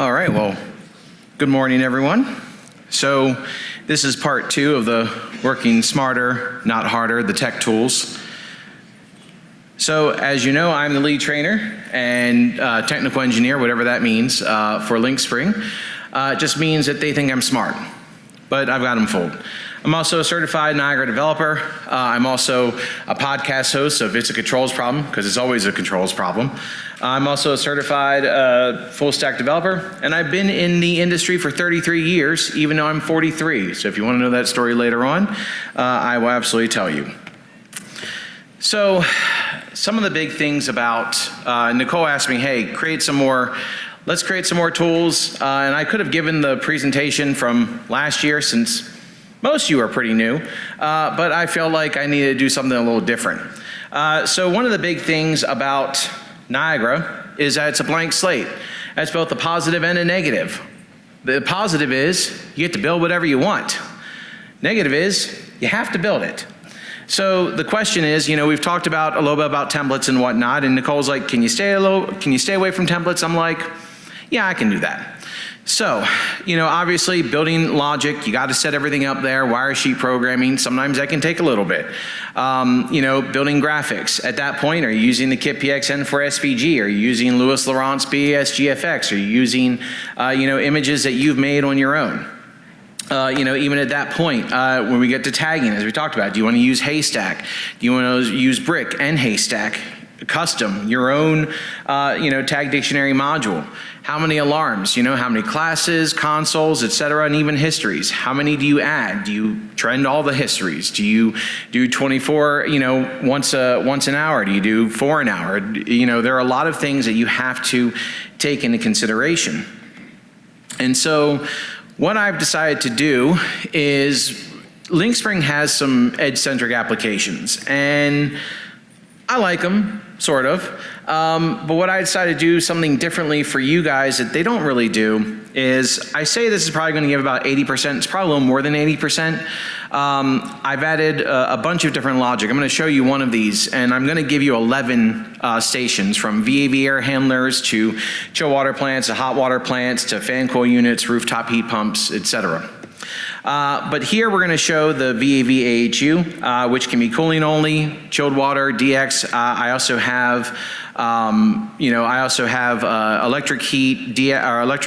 All right, well, good morning, everyone. So this is part 2 of the Working Smarter, Not Harder, the tech tools. So as you know, I'm the lead trainer and technical engineer, whatever that means, for Lynxspring. It just means that they think I'm smart, but I've got them fooled. I'm also a certified Niagara developer. I'm also a podcast host of It's a Controls Problem, because it's always a controls problem. I'm also a certified full stack developer, and I've been in the industry for 33 years, even though I'm 43. So if you want to know that story later on, I will absolutely tell you. So some of the big things about, Nicole asked me, hey, let's create some more tools. And I could have given the presentation from last year, since most of you are pretty new, but I feel like I needed to do something a little different. So one of the big things about Niagara is that it's a blank slate. That's both a positive and a negative. The positive is you get to build whatever you want. Negative is you have to build it. So the question is, we've talked about a little bit about templates and whatnot, and Nicole's like, can you stay away from templates? I'm like, yeah, I can do that. So, obviously building logic, you got to set everything up there. Wire sheet programming, sometimes that can take a little bit. Building graphics. At that point, are you using the kit PXN for SVG? Are you using Louis Laurent's BAS GFX? Are you using, images that you've made on your own? Even at that point, when we get to tagging, as we talked about, do you want to use Haystack? Do you want to use Brick and Haystack? Custom, your own, tag dictionary module. How many alarms, how many classes, consoles, etc., and even histories. How many do you add? Do you trend all the histories? Do you do 24, once an hour? Do you do 4 an hour? There are a lot of things that you have to take into consideration. And so what I've decided to do is Lynxspring has some edge-centric applications, and I like them, sort of. But what I decided to do something differently for you guys that they don't really do is, I say this is probably going to give about 80%. It's probably a little more than 80%. I've added a bunch of different logic. I'm going to show you one of these, and I'm going to give you 11 stations, from VAV air handlers to chill water plants to hot water plants to fan coil units, rooftop heat pumps, etc. But here we're going to show the VAV AHU, which can be cooling only, chilled water, DX. I also have, electric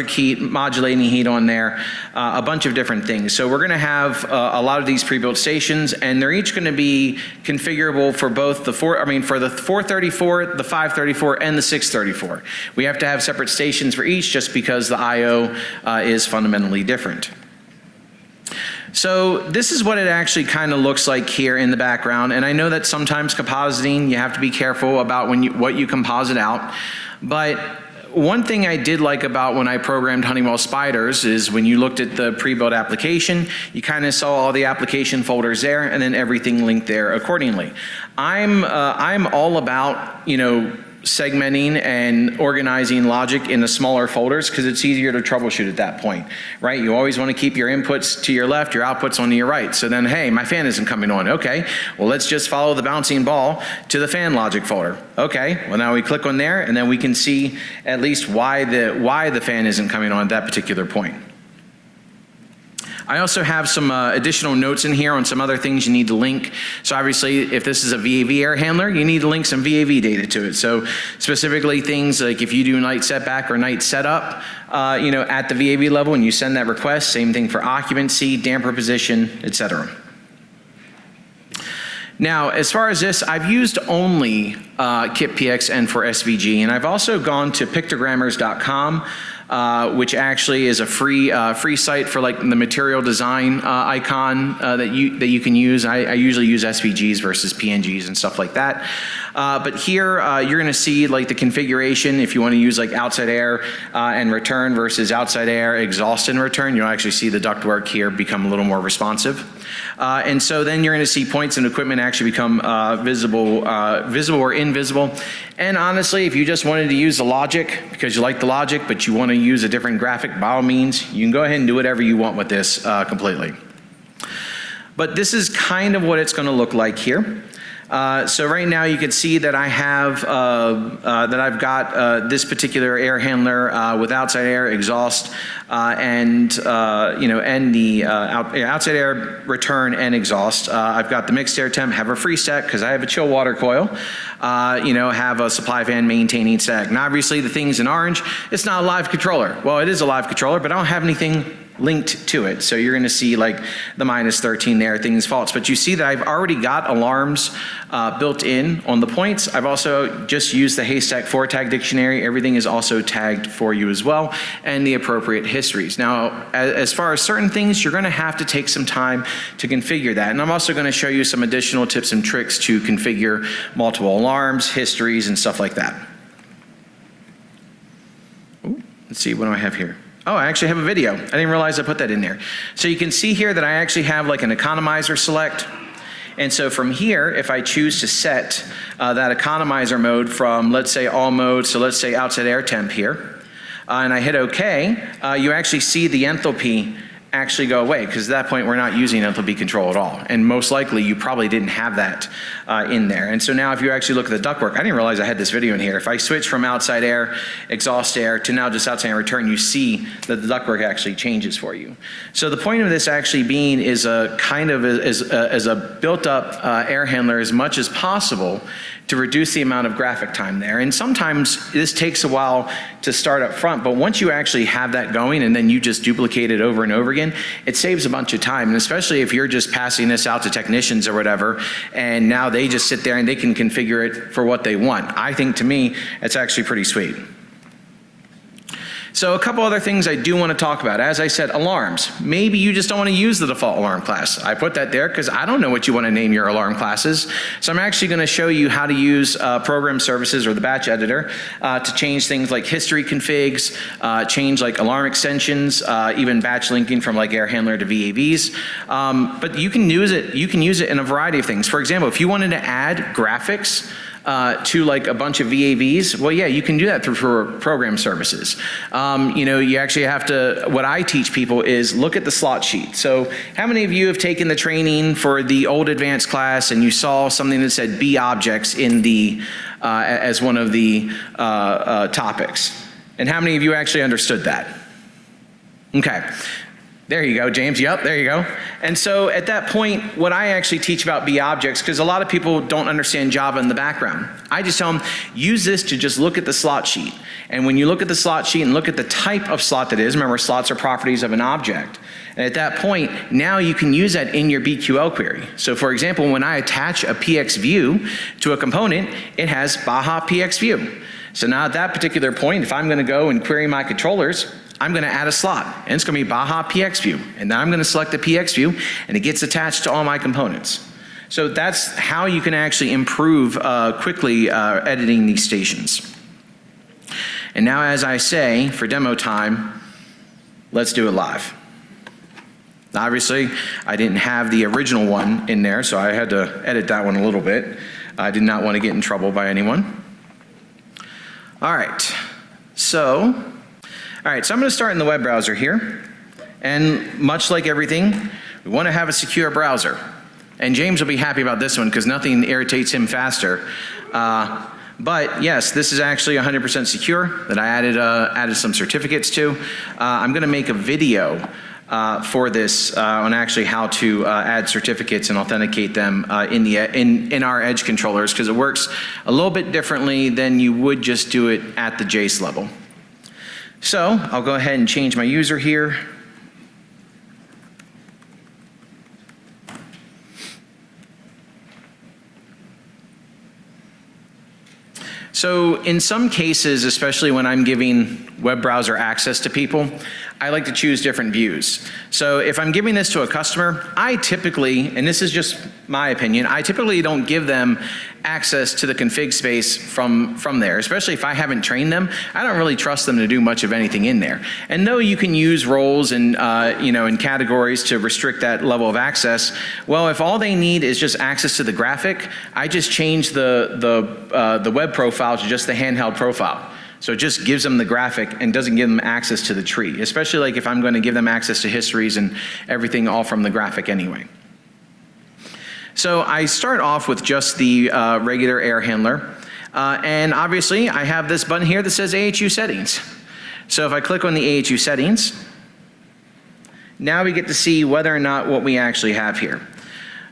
heat, modulating heat on there, a bunch of different things. So we're going to have a lot of these pre-built stations, and they're each going to be configurable for both the 434, the 534, and the 634. We have to have separate stations for each, just because the I/O is fundamentally different. So this is what it actually kind of looks like here in the background, and I know that sometimes compositing, you have to be careful about what you composite out, but one thing I did like about when I programmed Honeywell Spiders is when you looked at the pre-built application, you kind of saw all the application folders there, and then everything linked there accordingly. I'm all about, segmenting and organizing logic into smaller folders, because it's easier to troubleshoot at that point, right? You always want to keep your inputs to your left, your outputs on your right. So then, hey, my fan isn't coming on. Okay, well, let's just follow the bouncing ball to the fan logic folder. Okay, well, now we click on there, and then we can see at least why the fan isn't coming on at that particular point. I also have some additional notes in here on some other things you need to link. So obviously, if this is a VAV air handler, you need to link some VAV data to it. So specifically things like if you do night setback or night setup, at the VAV level, and you send that request, same thing for occupancy, damper position, etc. Now, as far as this, I've used only kit PXN for SVG, and I've also gone to pictogrammers.com, which actually is a free site for like the material design icon that you can use. I usually use SVGs versus PNGs and stuff like that. But here you're going to see like the configuration if you want to use like outside air and return versus outside air, exhaust and return. You'll actually see the ductwork here become a little more responsive. And so then you're going to see points and equipment actually become visible or invisible. And honestly, if you just wanted to use the logic because you like the logic, but you want to use a different graphic, by all means, you can go ahead and do whatever you want with this completely. But this is kind of what it's going to look like here. So right now you can see that I have that I've got this particular air handler with outside air, exhaust, and the outside air, return, and exhaust. I've got the mixed air temp, have a free stack because I have a chill water coil. Have a supply fan maintaining stack. Now obviously the things in orange, it's not a live controller. Well, it is a live controller, but I don't have anything linked to it. So you're gonna see like the -13 there, things faults. But you see that I've already got alarms built in on the points. I've also just used the Haystack 4 tag dictionary. Everything is also tagged for you as well, and the appropriate histories. Now, as far as certain things, you're gonna have to take some time to configure that. And I'm also gonna show you some additional tips and tricks to configure multiple alarms, histories, and stuff like that. Ooh, let's see, what do I have here? Oh, I actually have a video. I didn't realize I put that in there. So you can see here that I actually have like an economizer select. And so from here, if I choose to set that economizer mode from, let's say, all modes, so let's say outside air temp here, and I hit OK, you actually see the enthalpy actually go away, because at that point we're not using enthalpy control at all. And most likely you probably didn't have that in there. And so now if you actually look at the ductwork, I didn't realize I had this video in here. If I switch from outside air, exhaust air, to now just outside air return, you see that the ductwork actually changes for you. So the point of this actually being is a kind of as a built up air handler as much as possible to reduce the amount of graphic time there. And sometimes this takes a while to start up front, but once you actually have that going and then you just duplicate it over and over again, it saves a bunch of time. And especially if you're just passing this out to technicians or whatever, and now they just sit there and they can configure it for what they want. I think, to me, it's actually pretty sweet. So a couple other things I do want to talk about. As I said, alarms. Maybe you just don't want to use the default alarm class. I put that there because I don't know what you want to name your alarm classes. So I'm actually going to show you how to use program services or the batch editor to change things like history configs, change like alarm extensions, even batch linking from like air handler to VAVs. But you can use it in a variety of things. For example, if you wanted to add graphics to like a bunch of VAVs, well, yeah, you can do that through program services. You actually have to, what I teach people is look at the slot sheet. So how many of you have taken the training for the old advanced class and you saw something that said B objects in the, as one of the topics? And how many of you actually understood that? Okay. There you go, James. Yep, there you go. And so at that point, what I actually teach about B objects, because a lot of people don't understand Java in the background, I just tell them, use this to just look at the slot sheet. And when you look at the slot sheet and look at the type of slot that is, remember slots are properties of an object. And at that point, now you can use that in your BQL query. So for example, when I attach a PX view to a component, it has Baja PX view. So now at that particular point, if I'm going to go and query my controllers, I'm going to add a slot, and it's going to be Baja PX view. And then I'm going to select the PX view, and it gets attached to all my components. So that's how you can actually improve quickly editing these stations. And now, as I say, for demo time, let's do it live. Now, obviously, I didn't have the original one in there, so I had to edit that one a little bit. I did not want to get in trouble by anyone. All right, so I'm going to start in the web browser here. And much like everything, we want to have a secure browser. And James will be happy about this one because nothing irritates him faster. But yes, this is actually 100% secure that I added some certificates to. I'm going to make a video for this on actually how to add certificates and authenticate them in our edge controllers, because it works a little bit differently than you would just do it at the JACE level. So I'll go ahead and change my user here. So in some cases, especially when I'm giving web browser access to people, I like to choose different views. So if I'm giving this to a customer, I typically, and this is just my opinion, I typically don't give them access to the config space from there, especially if I haven't trained them. I don't really trust them to do much of anything in there. And though you can use roles and and categories to restrict that level of access, well, if all they need is just access to the graphic, I just change the web profile to just the handheld profile. So it just gives them the graphic and doesn't give them access to the tree, especially like if I'm going to give them access to histories and everything all from the graphic anyway. So I start off with just the regular air handler. And obviously, I have this button here that says AHU settings. So if I click on the AHU settings, now we get to see whether or not what we actually have here.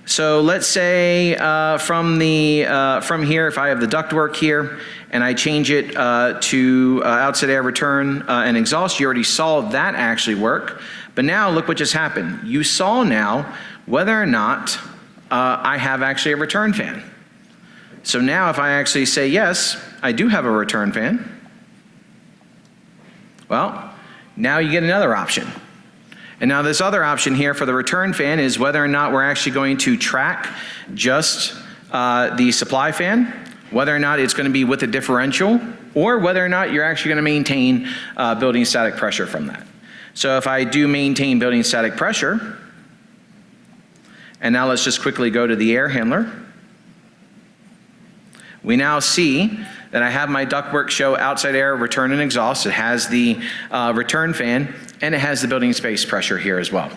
So let's say from here, if I have the ductwork here and I change it to outside air return and exhaust, you already saw that actually work. But now look what just happened. You saw now whether or not I have actually a return fan. So now if I actually say yes, I do have a return fan, well, now you get another option. And now this other option here for the return fan is whether or not we're actually going to track just the supply fan, whether or not it's going to be with a differential, or whether or not you're actually going to maintain building static pressure from that. So if I do maintain building static pressure, and now let's just quickly go to the air handler, we now see that I have my ductwork show outside air, return and exhaust. It has the return fan, and it has the building space pressure here as well.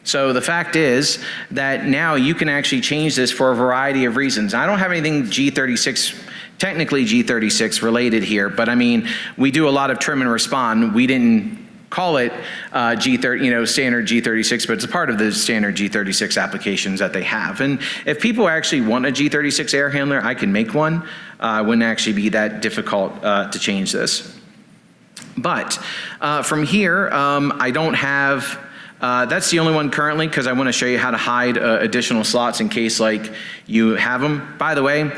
So the fact is that now you can actually change this for a variety of reasons. I don't have anything G36, technically G36 related here, but I mean, we do a lot of trim and respond. We didn't call it G30, standard G36, but it's a part of the standard G36 applications that they have. And if people actually want a G36 air handler, I can make one. It wouldn't actually be that difficult to change this. But from here, I don't have, that's the only one currently because I want to show you how to hide additional slots in case like you have them. By the way,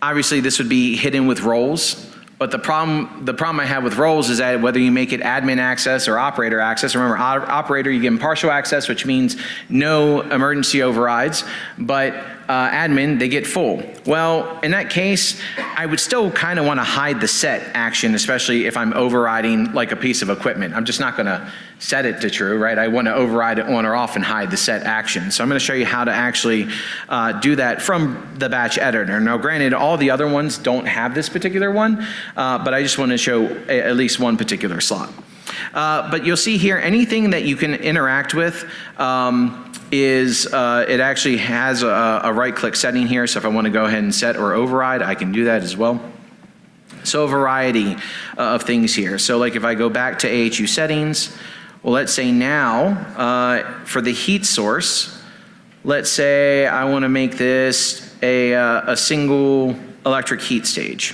obviously this would be hidden with roles. But the problem I have with roles is that whether you make it admin access or operator access, remember operator you give them partial access, which means no emergency overrides, but admin, they get full. Well, in that case, I would still kind of want to hide the set action, especially if I'm overriding like a piece of equipment. I'm just not going to set it to true, right? I want to override it on or off and hide the set action. So I'm going to show you how to actually do that from the batch editor. Now, granted, all the other ones don't have this particular one, but I just want to show at least one particular slot. But you'll see here, anything that you can interact with it actually has a right-click setting here. So if I want to go ahead and set or override, I can do that as well. So a variety of things here. So like if I go back to AHU settings, well, let's say now for the heat source, let's say I want to make this a single electric heat stage.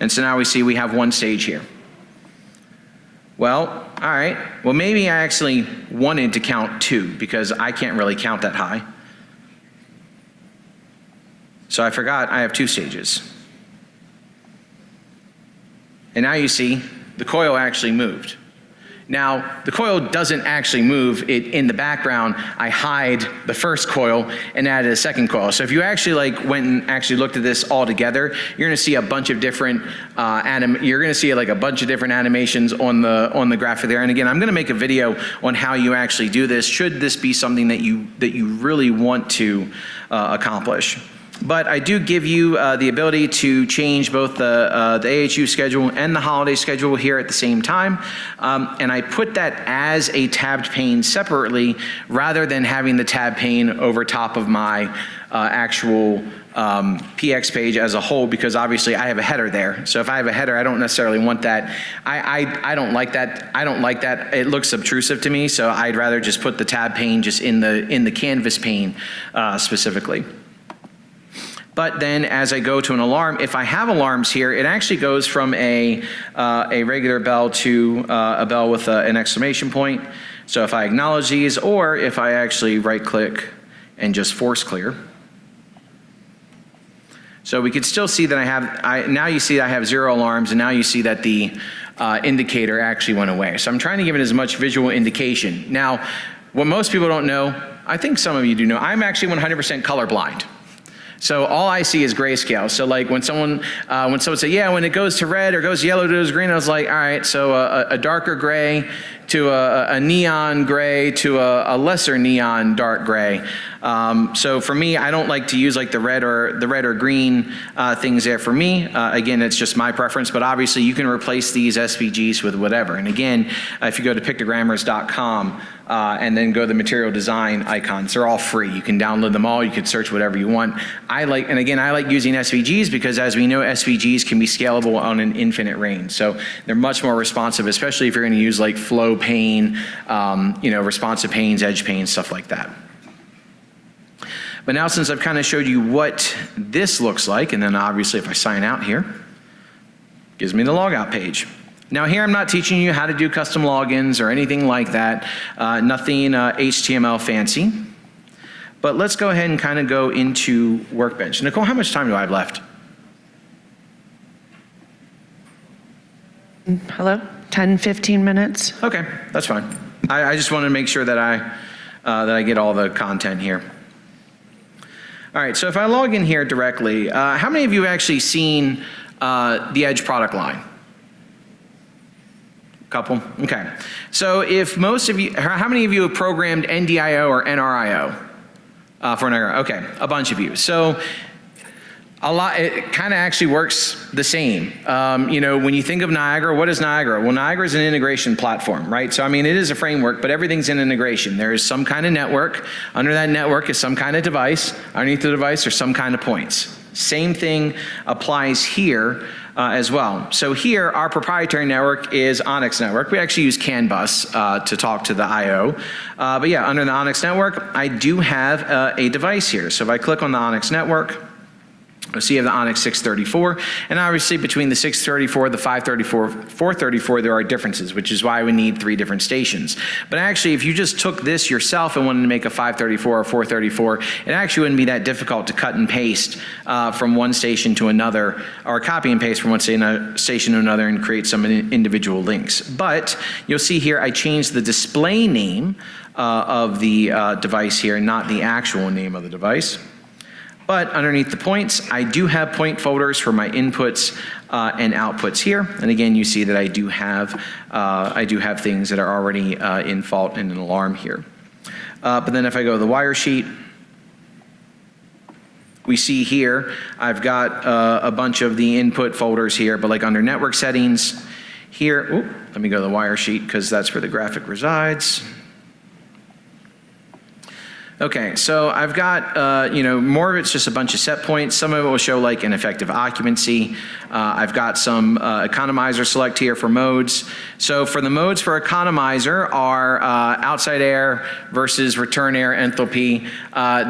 And so now we see we have one stage here. Well, all right. Well, maybe I actually wanted to count two because I can't really count that high. So I forgot I have two stages. And now you see the coil actually moved. Now, the coil doesn't actually move. In the background, I hide the first coil and added a second coil. So if you actually went and actually looked at this all together, you're gonna see a bunch of different you're gonna see like a bunch of different animations on the graphic there. And again, I'm gonna make a video on how you actually do this, should this be something that you really want to accomplish. But I do give you the ability to change both the AHU schedule and the holiday schedule here at the same time. And I put that as a tabbed pane separately rather than having the tab pane over top of my actual PX page as a whole, because obviously I have a header there. So if I have a header, I don't necessarily want that. I don't like that. I don't like that. It looks obtrusive to me. So I'd rather just put the tab pane just in the canvas pane specifically. But then as I go to an alarm, if I have alarms here, it actually goes from a regular bell to a bell with an exclamation point. So if I acknowledge these, or if I actually right click and just force clear. So we could still see that now you see I have 0 alarms, and now you see that the indicator actually went away. So I'm trying to give it as much visual indication. Now, what most people don't know, I think some of you do know, I'm actually 100% colorblind. So all I see is grayscale. So like when someone say, yeah, when it goes to red or goes to yellow to goes green, I was like, all right, so a darker gray to a neon gray to a lesser neon dark gray. So for me, I don't like to use like the red or green things there for me. Again, it's just my preference, but obviously you can replace these SVGs with whatever. And again, if you go to pictogrammers.com and then go to the material design icons, they're all free. You can download them all. You can search whatever you want. I like using SVGs because, as we know, SVGs can be scalable on an infinite range. So they're much more responsive, especially if you're going to use like flow pane, responsive panes, edge panes, stuff like that. But now, since I've kind of showed you what this looks like, and then obviously if I sign out here, gives me the logout page. Now here I'm not teaching you how to do custom logins or anything like that, nothing HTML fancy. But let's go ahead and kind of go into Workbench. Nicole, how much time do I have left? Hello? 10, 15 minutes. Okay, that's fine. I just want to make sure that I get all the content here. All right, so if I log in here directly, how many of you have actually seen the Edge product line? Couple? Okay. So if most of you, how many of you have programmed NDIO or NRIO for an error? Okay, a bunch of you. So a lot, it kind of actually works the same. When you think of Niagara, what is Niagara? Well, Niagara is an integration platform, right? So I mean, it is a framework, but everything's in integration. There is some kind of network. Under that network is some kind of device. Underneath the device are some kind of points. Same thing applies here as well. So here, our proprietary network is Onyx network. We actually use CAN bus to talk to the I/O. But yeah, under the Onyx network, I do have a device here. So if I click on the Onyx network, you'll see you have the Onyx 634, and obviously between the 634, the 534, 434, there are differences, which is why we need 3 different stations. But actually, if you just took this yourself and wanted to make a 534 or 434, it actually wouldn't be that difficult to cut and paste from one station to another, or copy and paste from one station to another and create some individual links. But you'll see here, I changed the display name of the device here, not the actual name of the device. But underneath the points, I do have point folders for my inputs and outputs here. And again, you see that I do have things that are already in fault and an alarm here. But then if I go to the wire sheet, we see here, I've got a bunch of the input folders here, but like under network settings here, let me go to the wire sheet because that's where the graphic resides. Okay, so I've got, more of it's just a bunch of set points. Some of it will show like an effective occupancy. I've got some economizer select here for modes. So for the modes for economizer are outside air versus return air enthalpy,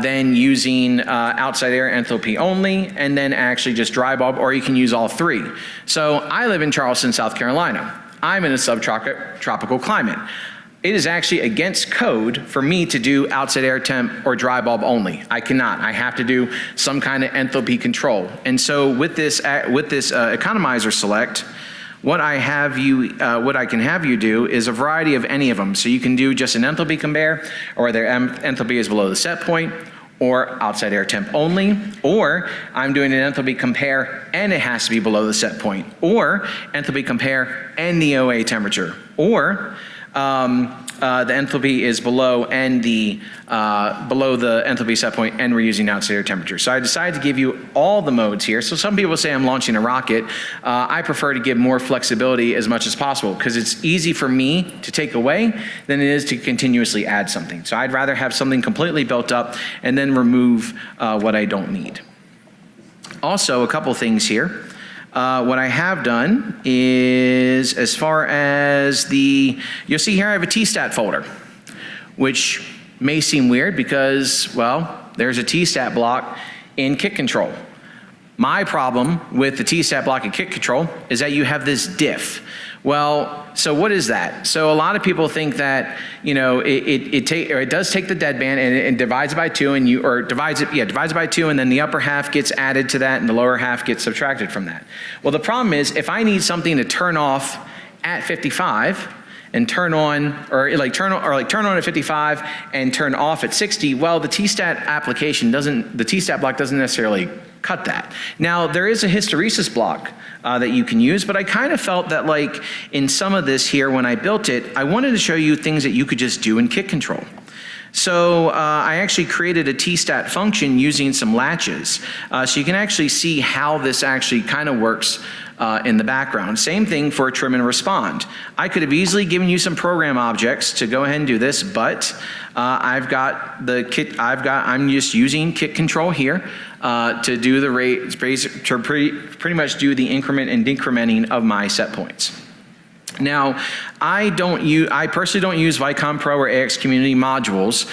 then using outside air enthalpy only, and then actually just dry bulb, or you can use all 3. So I live in Charleston, South Carolina. I'm in a subtropical climate. It is actually against code for me to do outside air temp or dry bulb only. I cannot. I have to do some kind of enthalpy control. And so with this economizer select, what I can have you do is a variety of any of them. So you can do just an enthalpy compare, or their enthalpy is below the set point, or outside air temp only, or I'm doing an enthalpy compare and it has to be below the set point, or enthalpy compare and the OA temperature, or the enthalpy is below and below the enthalpy set point, and we're using outside air temperature. So I decided to give you all the modes here. So some people say I'm launching a rocket. I prefer to give more flexibility as much as possible because it's easy for me to take away than it is to continuously add something. So I'd rather have something completely built up and then remove what I don't need. Also, a couple things here. What I have done is, as far as you'll see here I have a tstat folder, which may seem weird because, well, there's a tstat block in kit control. My problem with the tstat block in kit control is that you have this diff. Well, so what is that? So a lot of people think that, it does take the deadband and it divides it by 2, and divides it by 2, and then the upper half gets added to that and the lower half gets subtracted from that. Well, the problem is if I need something to turn off at 55 and turn on, or turn on at 55 and turn off at 60, well, the tstat application the tstat block doesn't necessarily cut that. Now, there is a hysteresis block that you can use, but I kind of felt that like in some of this here, when I built it, I wanted to show you things that you could just do in Kit Control. So I actually created a tstat function using some latches. So you can actually see how this actually kind of works in the background. Same thing for trim and respond. I could have easily given you some program objects to go ahead and do this, but I'm just using Kit Control here to do the rate, to pretty much do the increment and decrementing of my set points. Now, I personally don't use Vicon Pro or AX Community modules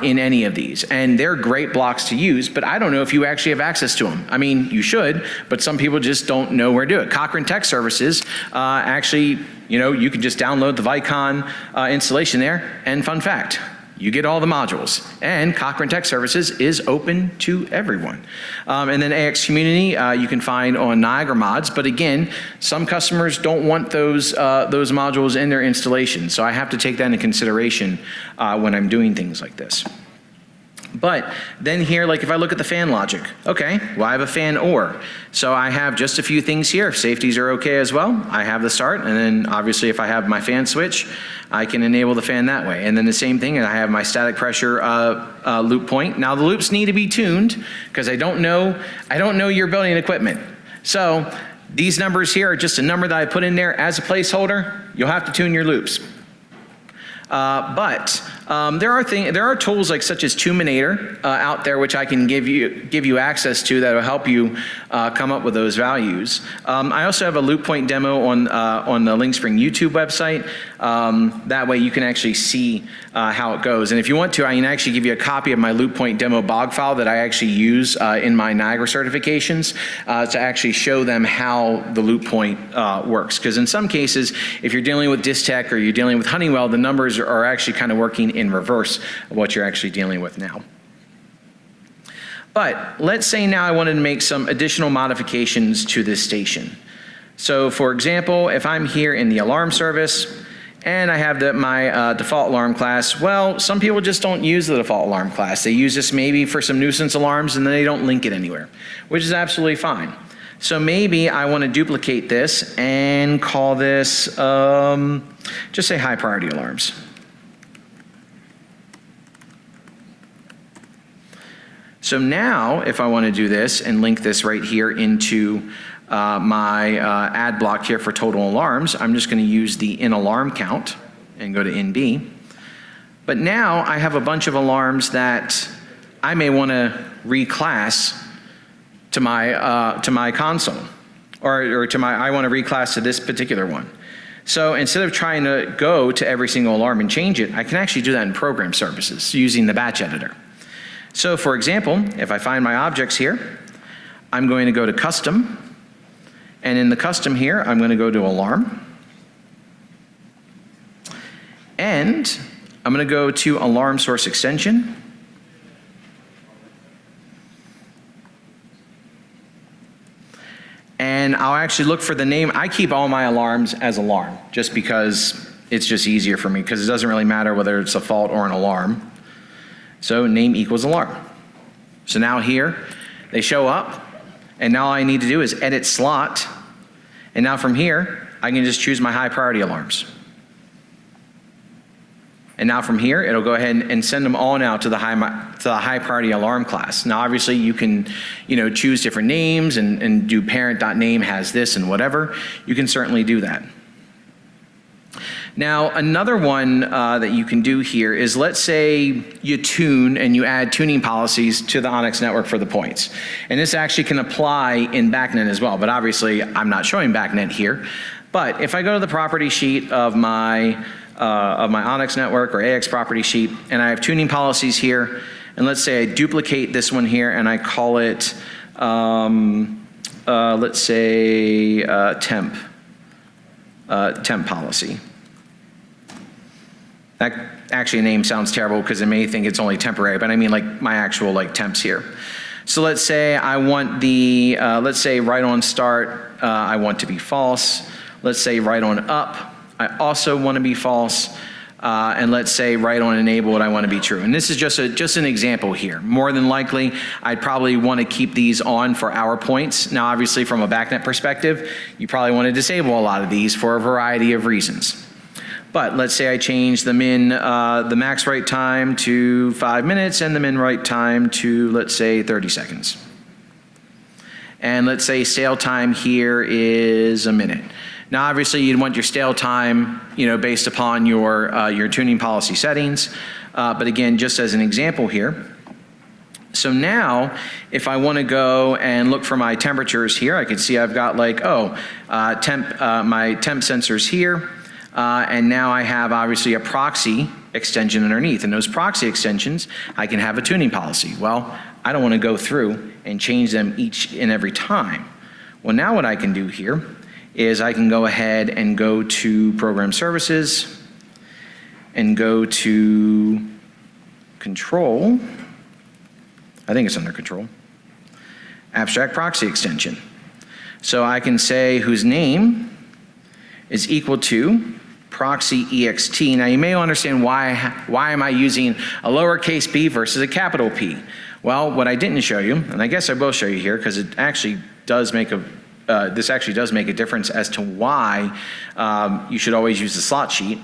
in any of these, and they're great blocks to use, but I don't know if you actually have access to them. I mean, you should, but some people just don't know where to do it. Cochrane Tech Services actually, you can just download the Vicon installation there, and fun fact, you get all the modules. And Cochrane Tech Services is open to everyone. And then AX Community, you can find on Niagara Mods, but again, some customers don't want those modules in their installation, so I have to take that into consideration when I'm doing things like this. But then here, like if I look at the fan logic, okay, well I have a fan OR. So I have just a few things here. If safeties are okay as well, I have the start, and then obviously if I have my fan switch, I can enable the fan that way. And then the same thing, I have my static pressure loop point. Now the loops need to be tuned because I don't know your building equipment. So these numbers here are just a number that I put in there as a placeholder. You'll have to tune your loops. But there are tools like such as Tuminator out there which I can give you access to that will help you come up with those values. I also have a loop point demo on the Lynxspring YouTube website. That way you can actually see how it goes. And if you want to, I can actually give you a copy of my loop point demo BOG file that I actually use in my Niagara certifications to actually show them how the loop point works. Because in some cases, if you're dealing with Distech or you're dealing with Honeywell, the numbers are actually kind of working in reverse of what you're actually dealing with now. But let's say now I wanted to make some additional modifications to this station. So for example, if I'm here in the alarm service and I have my default alarm class, well, some people just don't use the default alarm class. They use this maybe for some nuisance alarms and then they don't link it anywhere, which is absolutely fine. So maybe I want to duplicate this and call this, just say high priority alarms. So now, if I want to do this and link this right here into my add block here for total alarms, I'm just going to use the in alarm count and go to NB. But now I have a bunch of alarms that I may want to reclass to my console, or to my, I want to reclass to this particular one. So instead of trying to go to every single alarm and change it, I can actually do that in program services using the batch editor. So for example, if I find my objects here, I'm going to go to custom, and in the custom here, I'm going to go to alarm, and I'm going to go to alarm source extension, and I'll actually look for the name. I keep all my alarms as alarm just because it's just easier for me, because it doesn't really matter whether it's a fault or an alarm. So name equals alarm. So now here, they show up, and now all I need to do is edit slot, and now from here, I can just choose my high priority alarms. And now from here, it'll go ahead and send them all now to the high priority alarm class. Now obviously you can choose different names and do parent.name has this and whatever. You can certainly do that. Now, another one that you can do here is, let's say you tune and you add tuning policies to the Onyx network for the points. And this actually can apply in BACnet as well, but obviously I'm not showing BACnet here. But if I go to the property sheet of my Onyx network or AX property sheet, and I have tuning policies here, and let's say I duplicate this one here and I call it, let's say temp policy. That actually name sounds terrible because it may think it's only temporary, but I mean like my actual temps here. So let's say I want the, let's say right on start, I want to be false. Let's say right on up, I also want to be false. and let's say right on enable what I want to be true. And this is just an example here. More than likely, I'd probably want to keep these on for hour points. Now, obviously, from a backnet perspective, you probably want to disable a lot of these for a variety of reasons. But let's say I change the max write time to 5 minutes and the min write time to, let's say, 30 seconds. And let's say stale time here is a minute. Now, obviously, you'd want your stale time, based upon your tuning policy settings. But again, just as an example here. So now, if I want to go and look for my temperatures here, I can see I've got my temp sensors here. And now I have obviously a proxy extension underneath. And those proxy extensions, I can have a tuning policy. Well, I don't want to go through and change them each and every time. Well, now what I can do here is I can go ahead and go to Program Services and go to Control. I think it's under Control. Abstract Proxy Extension. So I can say whose name is equal to proxy ext. Now you may understand why am I using a lowercase p versus a capital P? Well, what I didn't show you, and I guess I will show you here because it actually does make this actually does make a difference as to why you should always use the slot sheet.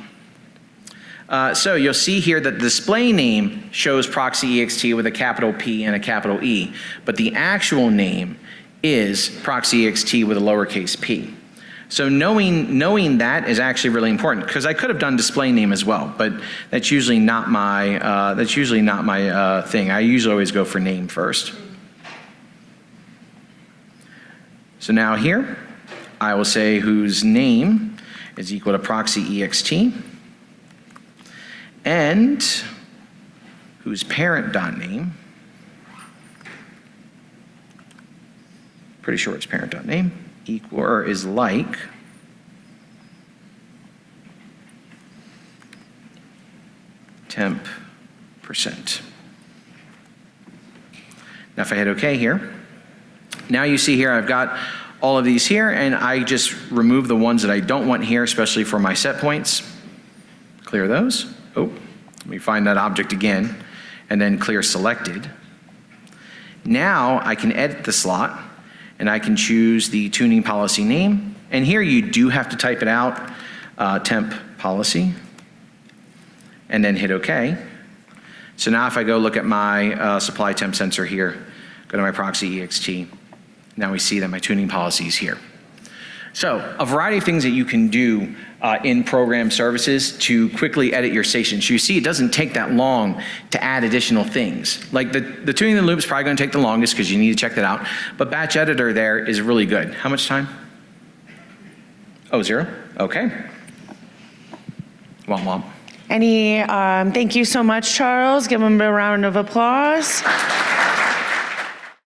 So you'll see here that the display name shows proxy ext with a capital P and a capital E, but the actual name is proxy ext with a lowercase p. So knowing that is actually really important because I could have done display name as well, but that's usually not my thing. I usually always go for name first. So now here, I will say whose name is equal to proxy ext and whose parent.name, pretty sure it's parent.name, equal or is like temp%. Now if I hit OK here, now you see here I've got all of these here and I just remove the ones that I don't want here, especially for my set points. Clear those. Oh, let me find that object again and then clear selected. Now I can edit the slot and I can choose the tuning policy name. And here you do have to type it out, temp policy, and then hit OK. So now if I go look at my supply temp sensor here, go to my proxy ext, now we see that my tuning policy is here. So a variety of things that you can do in program services to quickly edit your stations. You see it doesn't take that long to add additional things. Like the tuning the loop is probably going to take the longest because you need to check that out. But batch editor there is really good. How much time? Oh, 0? Okay. Womp womp. Thank you so much, Charles. Give him a round of applause.